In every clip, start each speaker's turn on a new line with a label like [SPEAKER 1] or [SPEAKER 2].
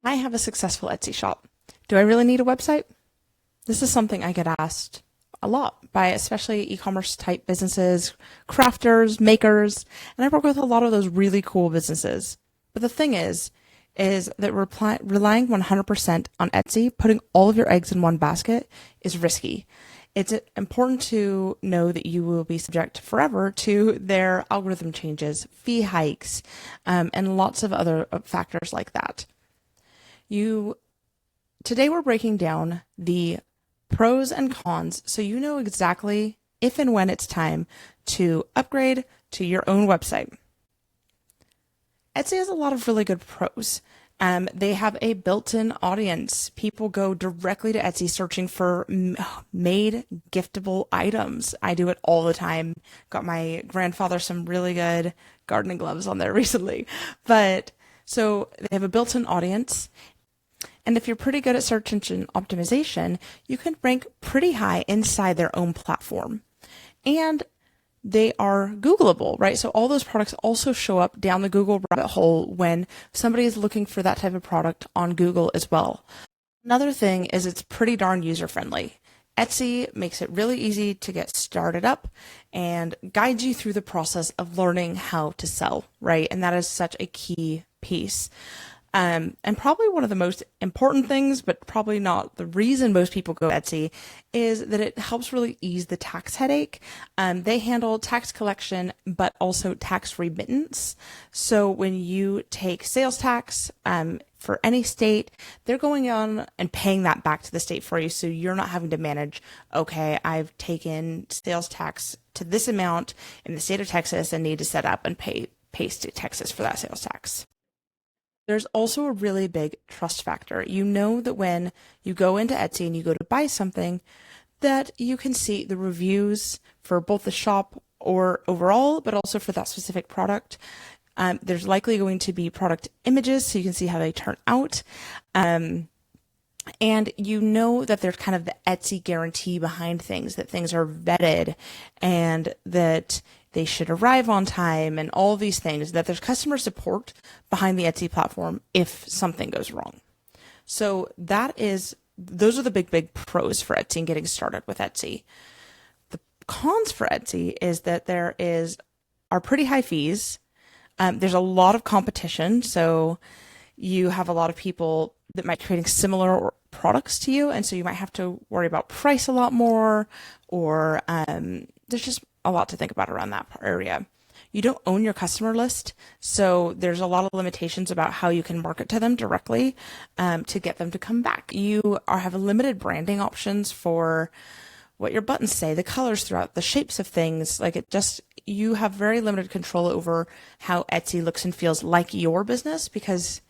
[SPEAKER 1] I have a successful Etsy shop. Do I really need a website? This is something I get asked a lot by especially e-commerce type businesses, crafters, makers, and I work with a lot of those really cool businesses. But the thing is that relying 100% on Etsy, putting all of your eggs in one basket is risky. It's important to know that you will be subject forever to their algorithm changes, fee hikes, and lots of other factors like that. You Today we're breaking down the pros and cons so you know exactly if and when it's time to upgrade to your own website. Etsy has a lot of really good pros. They have a built-in audience. People go directly to Etsy searching for made giftable items. I do it all the time. Got my grandfather some really good gardening gloves on there recently. But so they have a built-in audience. And if you're pretty good at search engine optimization, you can rank pretty high inside their own platform. And they are Googleable, right? So all those products also show up down the Google rabbit hole when somebody is looking for that type of product on Google as well. Another thing is it's pretty darn user friendly. Etsy makes it really easy to get started up and guides you through the process of learning how to sell, right? And that is such a key piece. And probably one of the most important things, but probably not the reason most people go to Etsy, is that it helps really ease the tax headache. They handle tax collection, but also tax remittance. So when you take sales tax for any state, they're going on and paying that back to the state for you. So you're not having to manage, okay, I've taken sales tax to this amount in the state of Texas and need to set up and pay state Texas for that sales tax. There's also a really big trust factor. You know that when you go into Etsy and you go to buy something, that you can see the reviews for both the shop or overall, but also for that specific product. There's likely going to be product images so you can see how they turn out. And you know that there's kind of the Etsy guarantee behind things, that things are vetted and that they should arrive on time and all these things, that there's customer support behind the Etsy platform if something goes wrong. So those are the big pros for Etsy and getting started with Etsy. The cons for Etsy is that are pretty high fees. There's a lot of competition. So you have a lot of people that might be creating similar products to you. And so you might have to worry about price a lot more, or there's just a lot to think about around that area. You don't own your customer list, so there's a lot of limitations about how you can market to them directly to get them to come back. Have limited branding options for what your buttons say, the colors throughout, the shapes of things. You have very limited control over how Etsy looks and feels like your business, because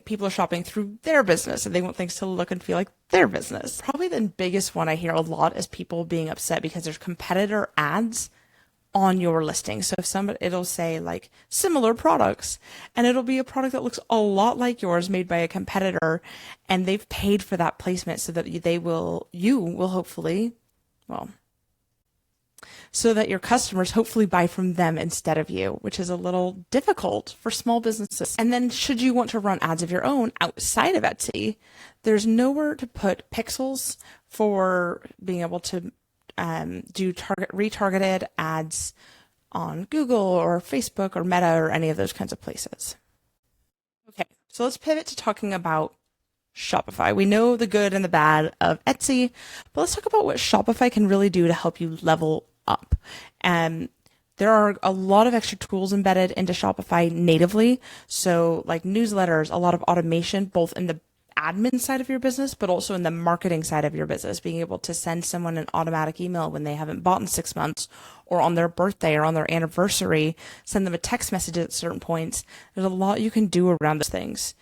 [SPEAKER 1] people are shopping through their business and they want things to look and feel like their business. Probably the biggest one I hear a lot is people being upset because there's competitor ads on your listing. So it'll say like similar products, and it'll be a product that looks a lot like yours made by a competitor, and they've paid for that placement so that you will hopefully, well, so that your customers hopefully buy from them instead of you, which is a little difficult for small businesses. And then should you want to run ads of your own outside of Etsy, there's nowhere to put pixels for being able to do retargeted ads on Google or Facebook or Meta or any of those kinds of places. Okay, so let's pivot to talking about Shopify. We know the good and the bad of Etsy, but let's talk about what Shopify can really do to help you level up. And there are a lot of extra tools embedded into Shopify natively. So like newsletters, a lot of automation, both in the admin side of your business, but also in the marketing side of your business, being able to send someone an automatic email when they haven't bought in 6 months, or on their birthday or on their anniversary, send them a text message at certain points. There's a lot you can do around those things.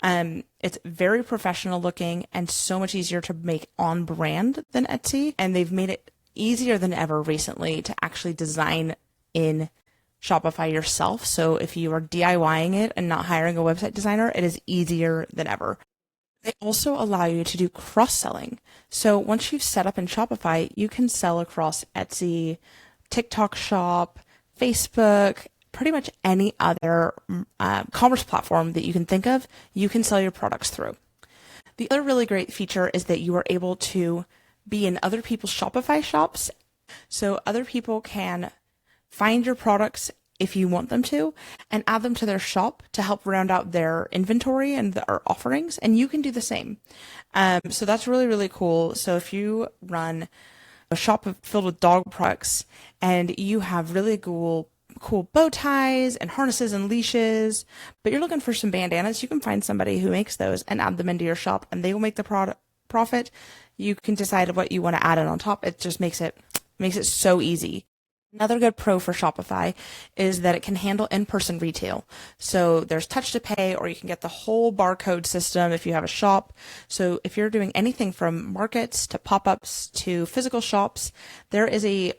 [SPEAKER 1] It's very professional looking and so much easier to make on brand than Etsy. And they've made it easier than ever recently to actually design in Shopify yourself. So if you are DIYing it and not hiring a website designer, it is easier than ever. They also allow you to do cross-selling. So once you've set up in Shopify, you can sell across Etsy, TikTok Shop, Facebook, pretty much any other commerce platform that you can think of, you can sell your products through. The other really great feature is that you are able to be in other people's Shopify shops. So other people can find your products if you want them to and add them to their shop to help round out their inventory and their offerings. And you can do the same. So that's really, really cool. So if you run a shop filled with dog products and you have really cool bow ties and harnesses and leashes, but you're looking for some bandanas, you can find somebody who makes those and add them into your shop and they will make the profit. You can decide what you want to add in on top. It just makes it so easy. Another good pro for Shopify is that it can handle in-person retail. So there's touch to pay, or you can get the whole barcode system if you have a shop. So if you're doing anything from markets to pop-ups to physical shops, there is a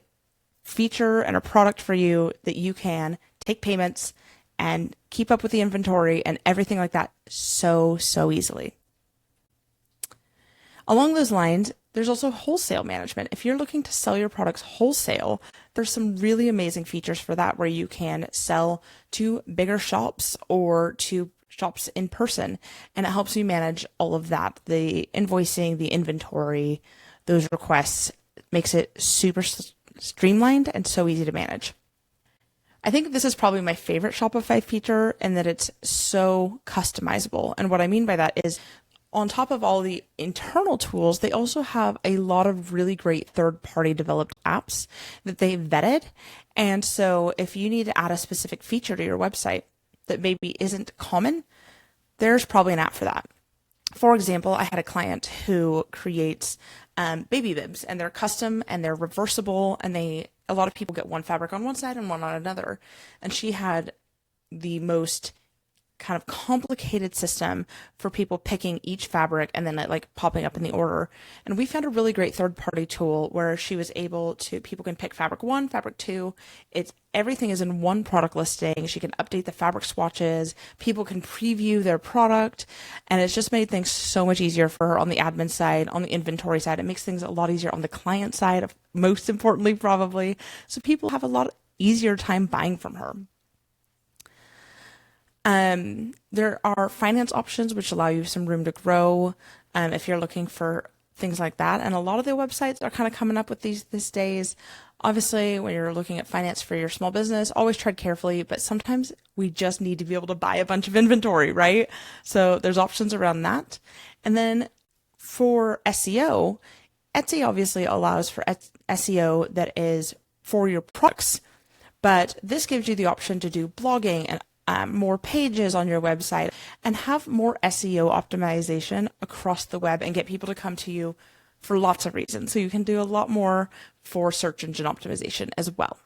[SPEAKER 1] feature and a product for you that you can take payments and keep up with the inventory and everything like that so easily. Along those lines, there's also wholesale management. If you're looking to sell your products wholesale, there's some really amazing features for that where you can sell to bigger shops or to shops in person, and it helps you manage all of that. The invoicing, the inventory, those requests, makes it super streamlined and so easy to manage. I think this is probably my favorite Shopify feature in that it's so customizable. And what I mean by that is, on top of all the internal tools, they also have a lot of really great third-party developed apps that they've vetted. And so if you need to add a specific feature to your website that maybe isn't common, there's probably an app for that. For example, I had a client who creates baby bibs, and they're custom and they're reversible, and a lot of people get one fabric on one side and one on another. And she had the most kind of complicated system for people picking each fabric and then it like popping up in the order. And we found a really great third-party tool where she was able to, people can pick fabric 1, fabric 2. Everything is in one product listing. She can update the fabric swatches. People can preview their product. And it's just made things so much easier for her on the admin side, on the inventory side. It makes things a lot easier on the client side, most importantly, probably. So people have a lot easier time buying from her. There are finance options which allow you some room to grow if you're looking for things like that. And a lot of the websites are kind of coming up with these days. Obviously, when you're looking at finance for your small business, always tread carefully, but sometimes we just need to be able to buy a bunch of inventory, right? So there's options around that. And then for SEO, Etsy obviously allows for SEO that is for your products, but this gives you the option to do blogging and more pages on your website and have more SEO optimization across the web and get people to come to you for lots of reasons. So you can do a lot more for search engine optimization as well.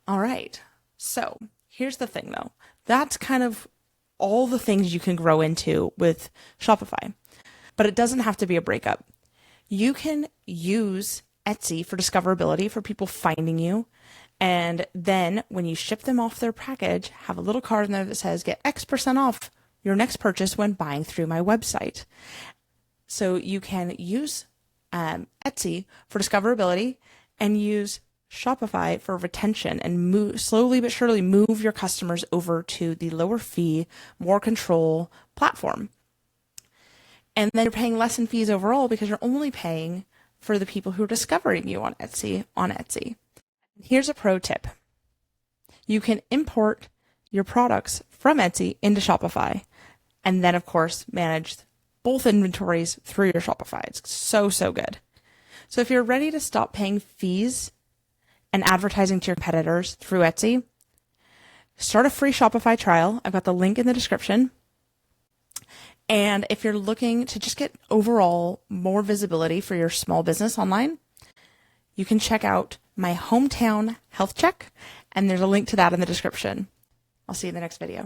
[SPEAKER 1] All right. So here's the thing though. That's kind of all the things you can grow into with Shopify, but it doesn't have to be a breakup. You can use Etsy for discoverability, for people finding you. And then when you ship them off their package, have a little card in there that says, get X% off your next purchase when buying through my website. So you can use Etsy for discoverability and use Shopify for retention and slowly but surely move your customers over to the lower fee, more control platform. And then you're paying less in fees overall because you're only paying for the people who are discovering you on Etsy. Here's a pro tip. You can import your products from Etsy into Shopify and then, of course, manage both inventories through your Shopify. It's so good. So if you're ready to stop paying fees and advertising to your competitors through Etsy, start a free Shopify trial. I've got the link in the description. And if you're looking to just get overall more visibility for your small business online, you can check out my hometown health check, and there's a link to that in the description. I'll see you in the next video.